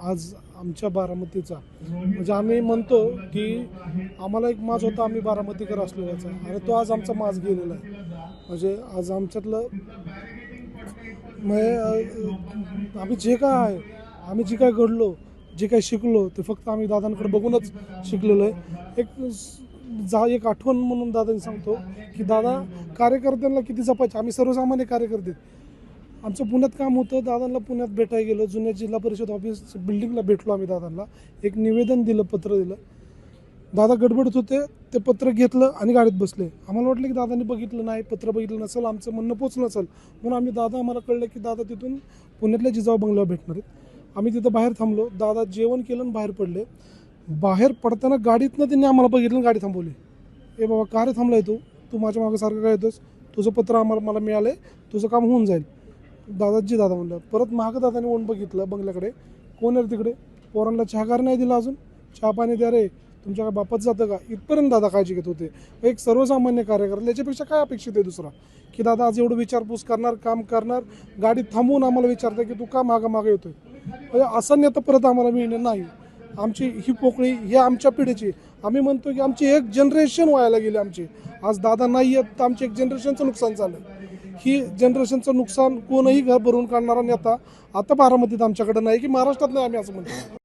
आज आमच्या बारामतीचा म्हणजे आम्ही म्हणतो की आम्हाला एक माज होता, आम्ही बारामतीकर असलेल्याचा, आणि तो आज आमचा माज गेलेला आहे. म्हणजे आज आमच्यातलं आम्ही जे काय आहे, आम्ही जे काय घडलो, जे काही शिकलो, ते फक्त आम्ही दादांकडे बघूनच शिकलेलो आहे. एक आठवण म्हणून दादांनी सांगतो की दादा कार्यकर्त्यांना किती जपायचे. आम्ही सर्वसामान्य कार्यकर्ते, आमचं पुण्यात काम होतं, दादांना पुण्यात भेटायला गेलो, जुन्या जिल्हा परिषद ऑफिस बिल्डिंगला भेटलो आम्ही दादांना, एक निवेदन दिलं, पत्र दिलं. दादा गडबडत होते, ते पत्र घेतलं आणि गाडीत बसले. आम्हाला वाटलं की दादांनी बघितलं नाही, पत्र बघितलं नसेल, आमचं म्हणणं पोचलं नसेल, म्हणून आम्हाला कळलं की दादा तिथून पुण्यातल्या जिजाऊ बंगल्यावर भेटणार आहेत. आम्ही तिथं बाहेर थांबलो, दादा जेवण केलं आणि बाहेर पडले. बाहेर पडताना गाडीतनं त्यांनी आम्हाला बघितलं, गाडी थांबवली. ए बाबा का रे थांबलाय तू माझ्या मागं सारखं काय येतोस, तुझं पत्र मला मिळालं आहे, तुझं काम होऊन जाईल. दादा म्हणलं. परत मागं दादाने ओढून बघितलं बंगल्याकडे, कोण आहे तिकडे, पोरांना चहाकार नाही दिला अजून, चहा पाणी द्या रे, तुमच्या काय बापात जातं का, इथपर्यंत दादा काळजी घेत होते. एक सर्वसामान्य कार्यकर्ता, याच्यापेक्षा काय अपेक्षित आहे दुसरा, की दादा आज एवढं विचारपूस करणार, काम करणार, गाडीत थांबवून आम्हाला विचारतं की तू का मागं येतोय. म्हणजे असं नेता परत आम्हाला मिळणं नाही. आमची ही पोकळी ही आमच्या पिढीची, आम्ही म्हणतो की आमची एक जनरेशन व्हायला गेली आमची. आज दादा नाही आहेत तर आमची एक जनरेशनचं नुकसान झालं. ही जनरेशनचं नुकसान कोणही घर भरून काढणारा नेता आता बारामतीत आमच्याकडे नाही, की महाराष्ट्रात नाही, आम्ही असं म्हणतो.